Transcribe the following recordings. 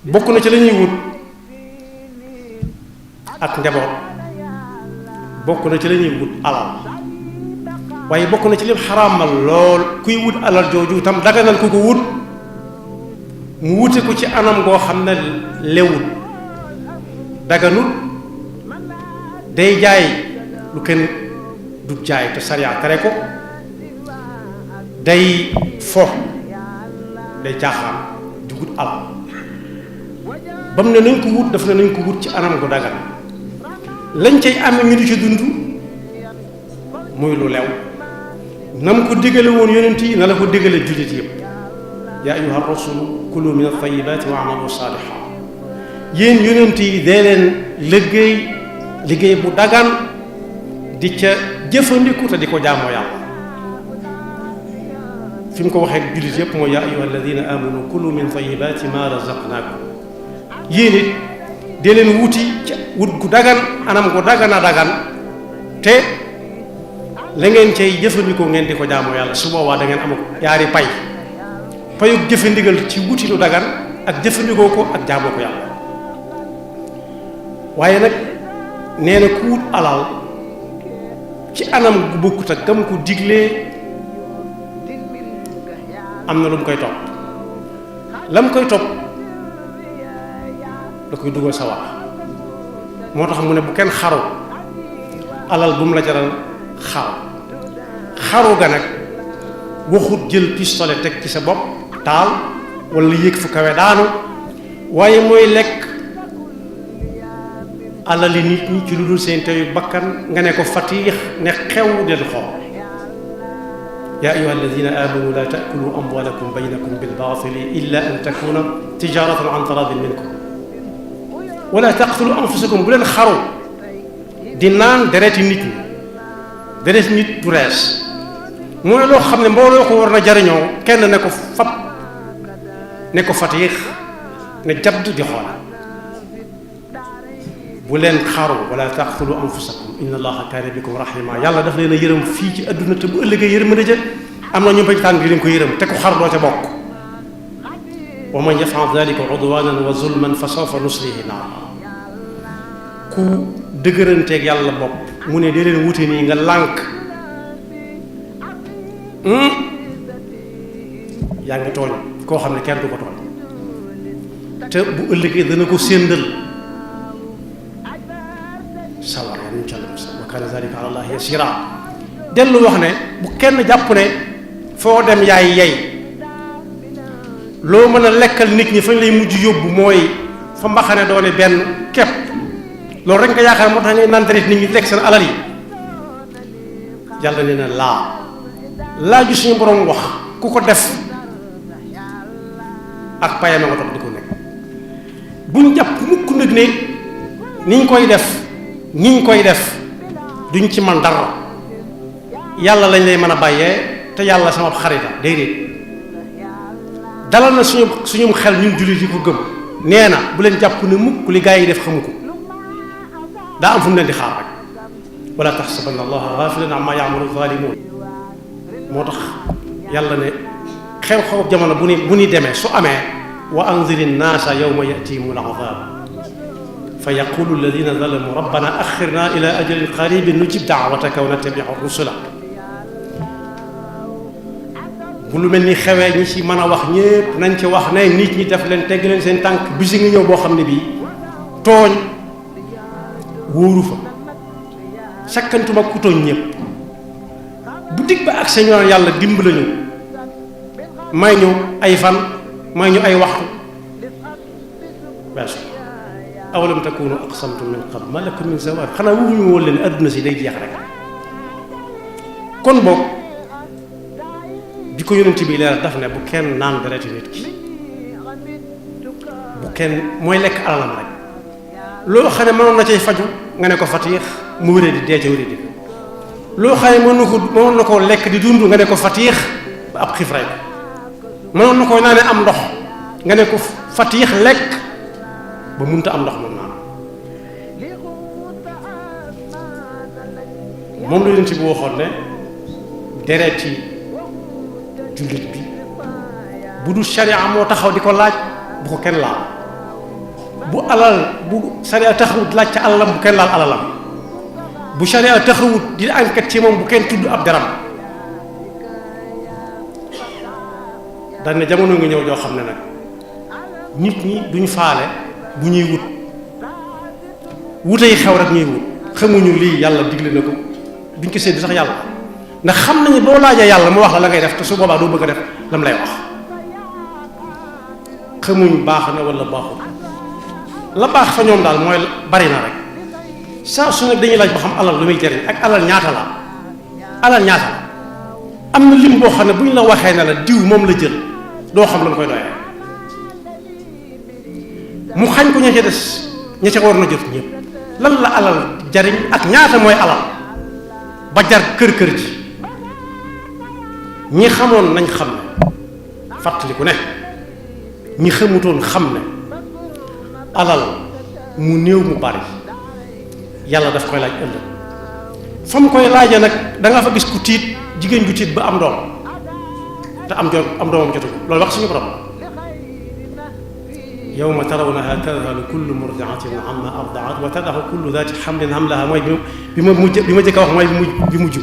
bokk na ci la ñuy wut ak njaboot, bokk na ci la ñuy wut alal, waaye bokk na ci lim xaraamal lool kuy wut alal jooju tam daganal ku ko wut mu wute ko ci anam goo xam ne lewut daganut, day jaay lu kenn du jaay te sariya tere ko, day fo, day caaxaan di wut alal. ba mu ne nañ ko wut daf ne nañ ko wut ci anam gu dagan, lañ cay am ñu di ci dund muy lu lew na mu ko digale woon yonent yi na la ko digale jullit yëpp. yaa ayyuha rasulu kulu min at-tayyibati wa amalu salihan, yéen yonent yi dee leen liggéey bu dagan di ca jëfandiku te di ko jaamoo yàlla. fi mu ko waxee ak jullit yëpp mooy yaa ayyuha alladina amanu kulu min tayyibati ma razaqnakum, yéen it dee leen wuti ca wut gu dagan anam gu dagan a dagan te la ngeen cay jëfandikoo ngeen di ko jaamoo yàlla. su boobaa da ngeen am yaari pay, payug jëfandigal ci wuti lu dagan ak jëfandikoo ko ak jaamoo ko yàlla. waaye nag nee na ku wut alal ci anam gu bokkut ak gam ko diglee am na lu mu koy topp, la mu koy topp da koy dugal sawar. moo tax mu ne bu kenn xaru alal bu mu la jaral xaru ga nag waxut jël pistolet teg ci sa bopp taal wala yéeg fu kawe daanu, waaye mooy lekk alali nit ñi ci lu dul seen teyu bakkan nga ne ko fatiix ne xew del xool. yaa ayyuha alladina amanu la taakulu amwalakum baynakum bilbatili illa an takuna tijaratan an taradin minkum wala taqtulu anfusakum, bu leen xaru di naan dereti nit ñi. dereti nit du rees, mooy loo xam ne mbooloo ko war na jariñoo, kenn ne ko fab ne ko fatiix ne jadd di xool. bu leen xaru wala taqtulu anfusakum inna allaha kaana bikum rahima, yàlla daf leen a yërëm fii ci adduna te bu ëllëgee yërmande ja am na ñu bañ tànn di leen ko yërëm te ku xar doo ca bokk. wa man yaf'al dhalika udwanan wa zulman fa sawfa nuslihi naara, ku dëgëranteeg yàlla bopp mu ne dee leen wute nii nga lànk yaa ngi tooñ koo xam ne kenn du ko tooñ te bu ëllëgee dana ko séndal sawar ya nuñ càll wa kaana zalika ala allahi yasira. dellu wax ne bu kenn jàpp ne foo dem yaay yey, loo mën a lekkal nit ñi fañ lay mujj yóbbu mooy fa mbaxane doone benn képp, loolu rek nga yaakaar moo tax ngay naan deret nit ñi lekk seen alal yi. yàlla nee na laa ju suñu borom wax ku ko def ak payama nga topp di ko nekk. buñ jàpp mukk nag ne niñ koy def duñ ci man dara, yàlla lañ lay mën a bàyyee te yàlla sama xarita déedéet. dalal na suñu xel ñun jullit yi ko gëm, nee na bu leen jàpp ne mukk li gaa yi def xamu ko, daa am fu mu leen di xaar rek. wala taxsabanna allaha gaafilan amma yaamalu zaalimuun. moo tax yàlla ne xew-xew jamono bu ni demee su amee wa anziri nnaasa yawma yatihimul azaab fa yaqulu alladina zalamu rabbana axirna ila ajalin qaribin nujib daawataka wa nattabiu rusula. bu lu mel ni xewee ñi ci mën a wax ñépp nañ ci wax ne nit ñi def leen tegg leen seen tànk bisi ngi ñëw boo xam ne bii tooñ wóoru fa, sakkantuma ku tooñ ñépp. bu dig ba ak sa ñoon yàlla dimbali ñu may ñu ay fan may ñu ay waxtu weesu. awalam takunu aqsamtum min qabl ma lakum min zawal, xanaa wuñu woon leen adduna si day jeex rek. kon boog bi ko yonent bi leeral daf ne bu kenn naan dereti nit ki, bu kenn mooy lekk alalam rek. loo xam ne mënoon na cay faju nga ne ko fatiix mu wéré di dee ca wéré di, loo xam ne mënoon na koo lekk di dund nga ne ko fatiix ba ab xiif rek, mënoon na koo naane am ndox nga ne ko fatiix lekk ba munta am ndox moom naan. moom la yonent bi waxoon ne dereti jullit bi bu dul sharia moo taxaw di ko laaj bu ko kenn laal. bu sariya taxawut laaj ca alalam bu kenn laal alalam bu sariya taxawut di enquête ci moom bu kenn tudd ab daram dañ ne jamono ngi ñëw joo xam ne nag nit ñi duñ faale bu ñuy wutay xew rek ñuy wut xamuñu lii yàlla digle na ko duñ ko séddu sax yàlla ndax xam nañu boo laajee yàlla mu wax la ngay def te su boobaa doo bëgg a def lam lay wax xamuñ baax na wala baaxul la baax fa ñoom daal mooy bari na rek saa su nekk dañuy laaj ba xam alal lu muy jariñ ak alal ñaata la am na lim boo xam ne bu ñu la waxee ne la diw moom la jël doo xam la mu koy doyee mu xañ ko ña ca des ña ca war na jot ñëpp lan la alal jariñ ak ñaata mooy alal ba jar kër ji ñi xamoon nañ xam ne fàttaliku ne ñi xamutoon xam ne alal mu néew mu bari yàlla daf koy laaj ëllëg fa mu koy laaja nag da nga fa gis ku tiit jigéen ju tiit ba am doom te am doomam jotu loolu wax suñu borom yawma tarawnaha tadhalu kullu murdi'atin amma arda'at wa tad'u kullu dhati hamlin hamlaha mooy bi ma jëkk a wax mooy bi mujj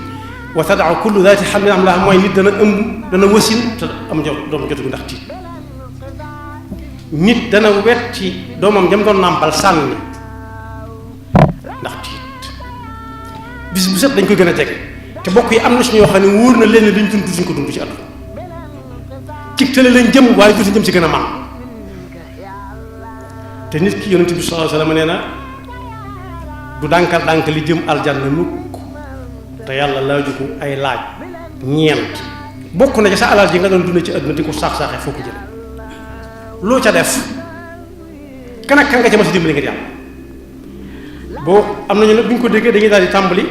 wa tad'u kullu dhati hamlin hamlaha mooy nit dana ëmb dana wasin te am doom jotu ndax tiit nit dana wet ci doomam jam doon nàmpal sànni ndax tiit bis bu set dañ koy gën a jege te bokk yi am na suñu yoo xam ne wóor na leen liñ dund suñ ko dund ci àdduna ci tële lañ jëm waaye du jëm ci gën a man te nit ki yonent bi sallallahu alayhi wasallam nee na du dànkal dànk li jëm aljanna mukk te yàlla laaju ko ay laaj ñeent bokk na ci sa alal ji nga doon dund ci àdduna di ko saax-saaxee foo ko jël loo ca def kan ak kan nga ca ma si dimbali ngir yàlla boo am nañu nag bu ñu ko déggee dañuy daal di tàmbali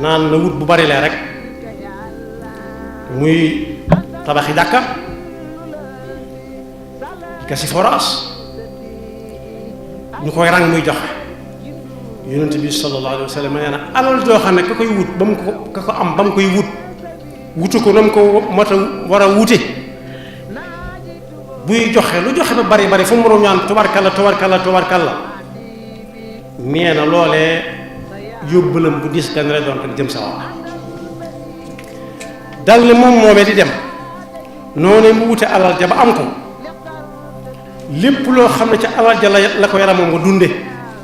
naan na wut bu bari lee rek muy tabaxi jàkka gasi forage ñu koy rang muy joxe yonent bi sallallahu alayhi wa sallam nee na alal joo xam ne ka koy wut ba mu ko ka ko am ba mu koy wutu ko na mu ko mat a war a wute buy joxe lu joxe ba bari fu mu mënoon ñaan tubarkalla nee na loolee yóbbalam bu diis gan lay doon ko jëm sa wax dal ne moom moomee di dem noonu mu wute alal ja ba am ko lépp loo xam ne ca alal ja la ko yaramam nga dunde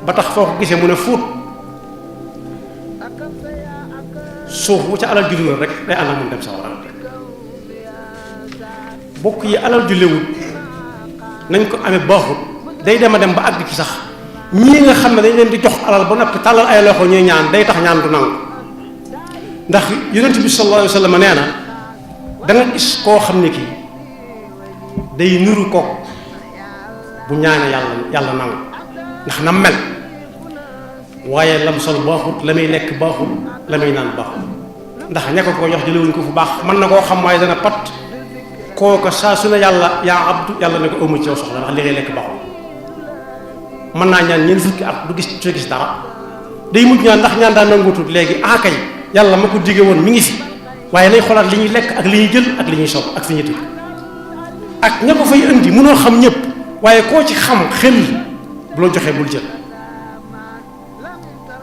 ba tax foo ko gisee mu ne fuut suuf bu ca alal ju dundal rek day ànd ak mun dem sa war bokk yi alal ju lewut nañ ko amee baaxut day dem a dem ba àgg ci sax ñii nga xam ne dañ leen di jox alal ba noppi tàllal ay loxo ñuy ñaan day tax ñaan du nangu ndax yonent bi sallallahu alayhi wa sallam nee na da nga gis koo xam ne kii day nuru ko bu ñaane yàlla nangu ndax na mel waaye lam sol baaxut la muy lekk baaxut la muy naan baaxut ndax ña ko jox jëlewuñ ko fu baax mën na koo xam waaye dana pat kooka saa su ne yàlla yaa abdu yàlla ne ko ëmma ci yow soxla ndax li ngay lekk baaxul mën naa ñaan ñeent fukki at du gis dara day mujj ñaan ndax ñaan daa nanguutut léegi kay yàlla ma ko dige woon mi ngi fi waaye lay xoolaat li ñuy lekk ak li ñuy jël ak li ñuy sol ak fi ñuy tëdd ak ña ko fay indi mënoo xam ñëpp waaye koo ci xam xel bu la joxee bul jël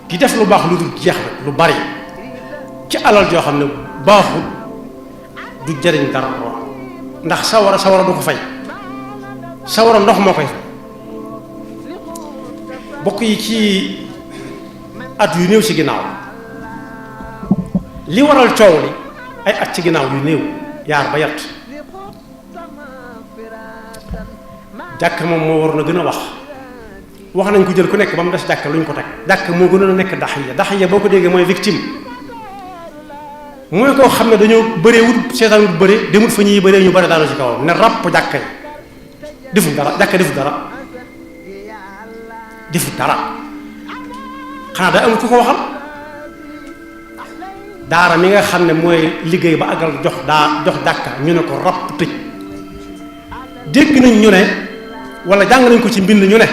di def lu baax lu dul jeex rek lu bari ci alal joo xam ne baaxul du jëriñ dara ndax sawara du ko fay sawara ndox moo koy fay bokk yi ci at yu néew ci ginnaaw li waral coow li ay at ci ginnaaw yu néew yaar ba yat jàkk moom moo waroon a gën a wax nañ ko jël ku nekk ba mu des jàkk lu ñu ko teg jàkk moo gënoon a nekk daxiya boo ko déggee mooy victime mooy koo xam ne dañoo bëree wut seetaan wut bëree demut fa ñuy bëree ñu bëri daanu ci kawam ne ràpp jàkka yi deful dara jàkka deful dara xanaa day amul ku ko waxal daara mi nga xam ne mooy liggéey ba àggal jox jàkka ñu ne ko ràpp tëj dégg nañ ñu ne wala jàng nañ ko ci mbind ñu ne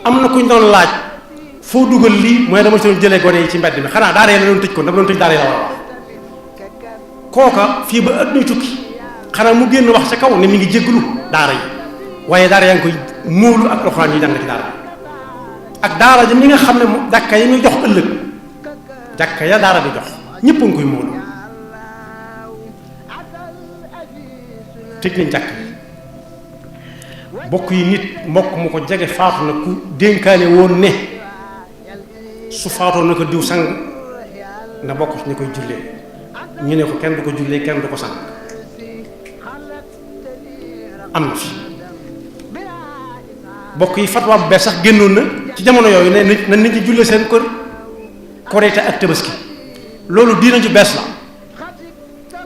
am na kuñ doon laaj foo dugal lii mooy dama ci doon jëlee gone yi ci mbedd mi xanaa daara yi la doon tëj kon dama doon tëj daara yi la war a wax kooka fii ba ëtt nuy tukki xanaa mu génn wax ca kaw ne mi ngi jégglu daara yi waaye daara yaa ngi koy móolu ak alxuraan yi jàng ci daara ak daara ji mi nga xam ne jàkka yi muy jox ëllëg jàkka ya daara di jox ñëpp a ngi koy móolu tëj nañ jàkk bokk yi nit mbokk mu ko jege faatu na ku dénkaane woon ne su faatoo na ko diw sang na bokk ci ñu koy jullee ñu ne ko kenn du ko jullee kenn du ko sang am na fi bokk yi fatwa bu bees sax génnoon na ci jamono yooyu ne na nit ñi jullee seen kër korite ak tabaski loolu diina ju bees la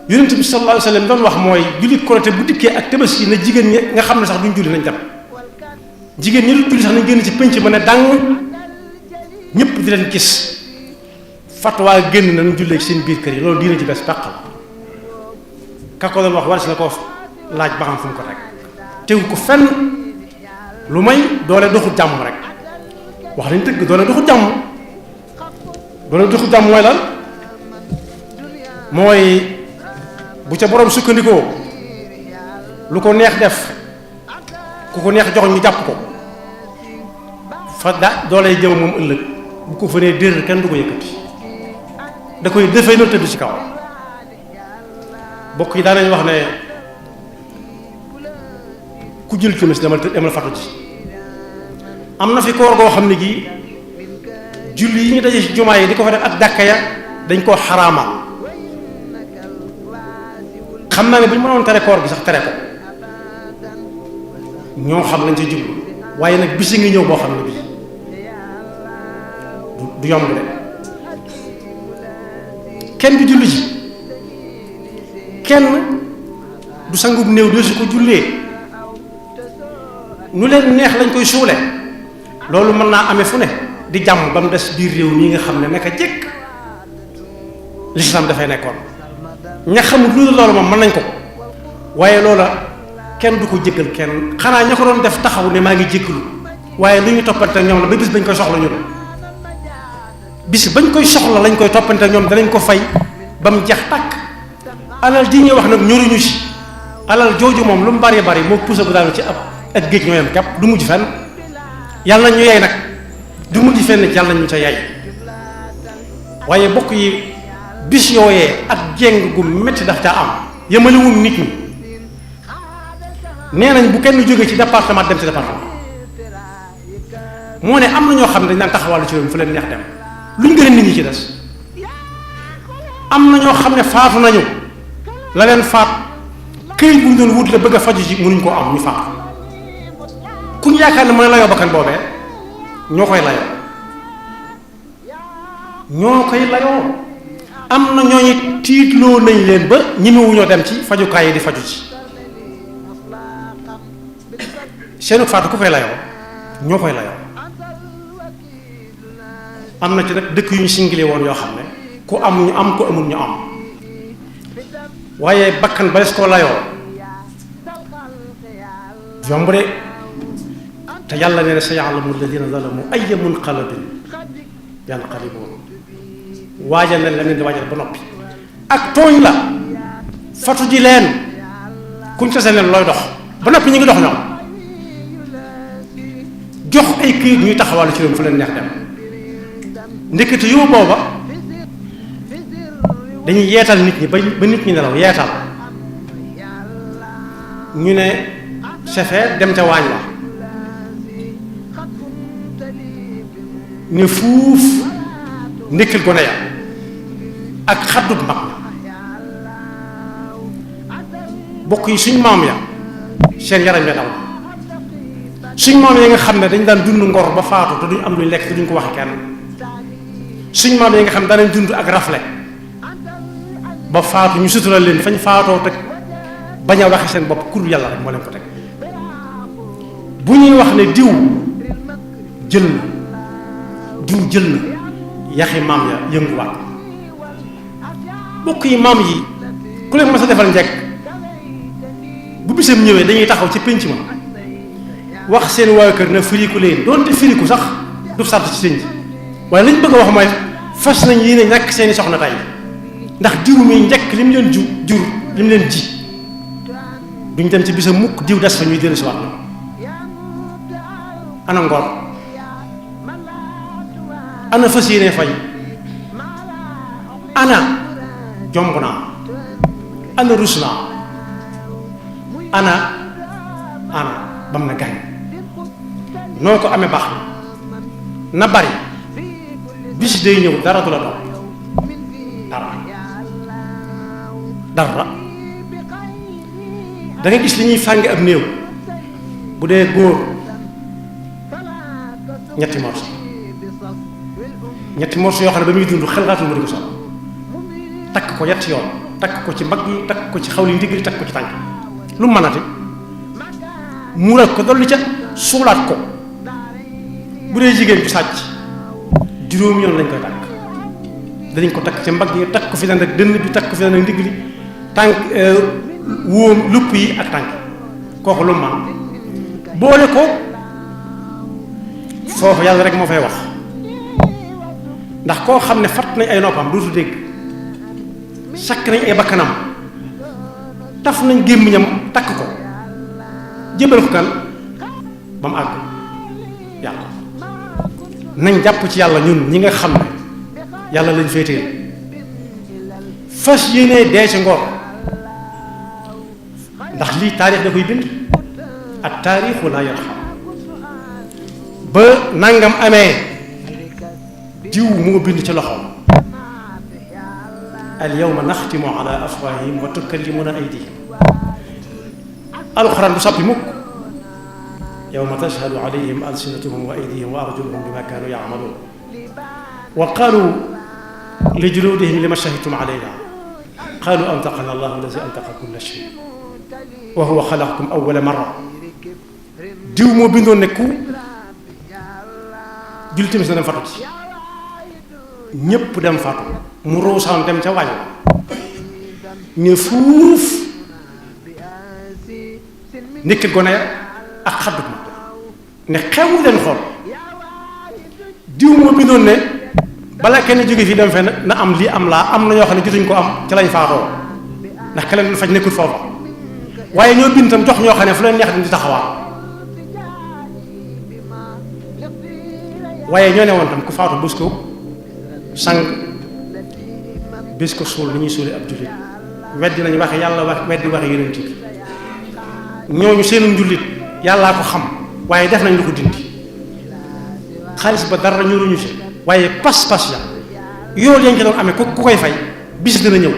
yonent bi sallallahu alayhi wa sallam doon wax mooy jullit korite bu dikkee ak tabaski na jigéen ñi nga xam ne sax duñ julli nañ dem jigéen ñi du julli sax nañ génn ci pénc ma ne dàng ñëpp di leen gis fatwa génn nañ jullee ci seen biir kër yi loolu diina ju bees pàq la ka ko doon wax war si na ko laaj ba xam fu mu ko teg tegu ko fenn lu may doole doxul jàmm rek wax nañ dëgg doole doxul jàmm mooy lan mooy bu ca borom sukkandikoo lu ko neex def ku ko neex jox ñu jàpp ko fa doole jëm moom ëllëg bu ko fa nee dér kenn du ko yëkkati da koy defee na tëdd ci kaw bokk yi daanañ wax ne ku jël timis demal fatu ji am na fi koor goo xam ne gi julli yi ñu daje ci jumaa yi di ko fa def ak jàkka ya dañ koo xaraamal xam naa ne bu ñu mënoon tere koor gi sax tere ko ñoo xam lañ ci jublu waaye nag bisi ngi ñëw boo xam ne bii du yomb de kenn du julli ji kenn du sangub néew doo si ko jullee nu leen neex lañ koy suule loolu mën naa amee fu ne di jàmm ba mu des biir réew mii nga xam ne naka jëkk lislaam dafay nekkoon ña xamul lu loolu moom mën nañ ko waaye loola kenn du ko jéggal kenn xanaa ña ko doon def taxaw ne maa ngi jéggalu waaye lu ñu toppante ñoom la ba bis bañ koy soxla ñu bis bañ koy soxla lañ koy toppante ñoom danañ ko fay ba mu jeex tàkk alal ji ñuy wax nag ñoruñu si alal jooju moom lu mu bari bari moo pusa bu daanu ci ab ak géej ñoo yem kepp du mujj fenn yàlla nañ ñu yey nag du mujj fenn yàlla nañ ñu ca yey waaye bokk yi bis yooyee ak jéng gu métti daf caa am yëmaliwul nit ñi nee nañ bu kenn jógee ci département dem ci département moo ne am na ñoo xam ne dañ daan taxawàllu ci réew fu leen neex dem luñ gën a nit ñi ci des am na ñoo xam ne faatu nañu la leen faat këyit bu ñu doon wut la bëgg a faju ci mënuñ koo am ñu faatu ku ñu yaakaar ne mooy layoo bakkan boobee ñoo koy layoo am na ñooñu tiitloo nañ leen ba ñemewuñoo dem ci fajukaay yi di faju ci seenu faatu ku koy layoo ñoo koy layoo am na ci nag dëkk yu ñu singile woon yoo xam ne ku am ñu am ku amul ñu am waaye bakkan ba des koo layoo yomb de te yàlla nee na sa ya'lamu alladina zalamu ayya munqalabin yanqalibuun waajal leen la ngeen di waajal ba noppi ak tooñ la fatu ji leen kuñ tase leen looy dox ba noppi ñu ngi dox ñoom jox ay këyit ñuy taxawal ci réew fu leen neex dem ndekete yow booba dañuy yeetal nit ñi ba nit ñi nelaw yeetal ñu ne chauffeur dem ca waañ wa ne fuuf ndekkil gone ya ak xaddut mag bokk yi suñ maam ya seen yaram ya daw suñ maam yi nga xam ne dañ daan dund ngor ba faatu te duñ am luñ lekk te duñ ko waxe kenn suñ maam yi nga xam ne danañ dund ak rafle ba faatu ñu sutural leen fañ faatoo teg bañ a waxe seen bopp kur yàlla rek moo leen ko teg bu ñuy wax ne diw jël na yaxi maam ya yënguwaat bokk yi maam yi ku leen mës a defal njekk bu bisam ñëwee dañuy taxaw ci pénc ma wax seen waa kër na firiku leen doonte firiku sax du sart ci sëñ bi waaye lañ bëgg a wax mooy fas nañ yéene ñàkk seeni soxna tey ndax diw mi njëkk li mu leen jur li mu leen ji duñ dem ci bisam mukk diw des fa ñuy dellu si waat ana ngor ana fas yéene fay ana jomb naa ana rus naa ana bam na gañ noo ko amee baax na bari bis day ñëw dara du la doon dara da nga gis li ñuy fànge ab néew bu dee góor ñetti morso yoo xam ne ba muy dund xelaatul mu di ko sol takk ko yetti yoon takk ko ci mbagg yi takk ko ci xawli ndigg li takk ko ci tànk lu mu mënati muural ko dolli ca suulaat ko bu dee jigéen bu sàcc juróomi yoon lañ koy takk danañ ko takk ci mbagg yi takk ko fi daan ak dënn bi takk ko fi daan ak ndigg li tànk wóom lupp yi ak tànk kooku lu mu man boole ko foofu yàlla rek moo fay wax ndax koo xam ne fat nañ ay noppam dootu dégg sakk nañ ay bakkanam taf nañ gémmiñam takk ko jébal ko kan ba mu àgg yàlla nañ jàpp ci yàlla ñun ñi nga xam ne yàlla lañ féetee fas yéenee dee ci ngor ndax lii taarix da koy bind ak taarixu laa yarxam ba nangam amee diw moo bind ci loxoom al yawma naxtimu ala afwahihim wa tukallimuna aydihim alxuraan du soppi mukk yawma tashhadu alayhim alsinatuhum wa aydihim wa arjuluhum bima kaanu ya'maluun wa qaalu li juluudihim lima shahidtum alayna qaalu antaqana allahu alladi antaqa kulla shay wa huwa xalaqakum awwala marra diw moo bindoon ne ku julli timis na dem fatu ci ñépp dem fatu mu roosaan dem ca wàññ ne fuuf ndekki gone ak xaddut ma ne xew leen xool diw moo bindoon ne bala kenn jóge fii dem fenn na am lii am laa am na ñoo xam ne jotuñ ko am ci lañ faatoo ndax ka leen faj nekkul foofa waaye ñoo bind tam jox ñoo xam ne fu leen neex di taxawaa waaye ñoo ne woon tam ku faatu bés ko sang bés ko suul li ñuy suuli ab jullit weddi nañ waxe yàlla wax weddi waxe yonent bi ñooñu seenum njullit yàllaa ko xam waaye def nañ lu ko dindi xaalis ba dara ñuruñu ci waaye pas-pas ya yool yañ ko doon amee ku koy fay bis dina ñëw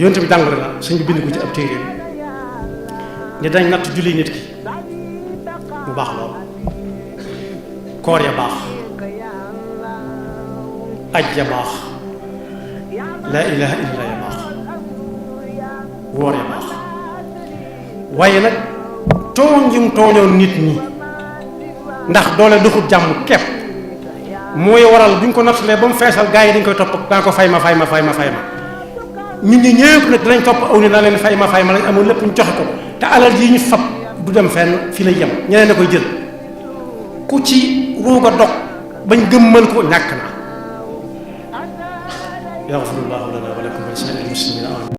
yonent bi jàngale na suñ bi bind ko ci ab téere ne dañ natt julli nit ki bu baax lool koor ya baax aj ya baax laa ilaha illa ya baax woor ya baax waaye nag tooñ jum tooñoon nit ñi ndax doole doxut jàmm kepp mooy waral buñ ko nattalee ba mu feesal gaa yi dañ koy topp daa ko fay ma ñun ñi ñëpp nag dinañ topp aw ni naa leen fay ma lañ amoon lépp ñu joxe ko te alal yi ñu fab du dem fenn fii lay yem ñeneen na koy jël ku ci ruuga dog bañ gëmmal ko ñàkk na yaxfirullahu lana wa lakum wa li saa'iril muslimina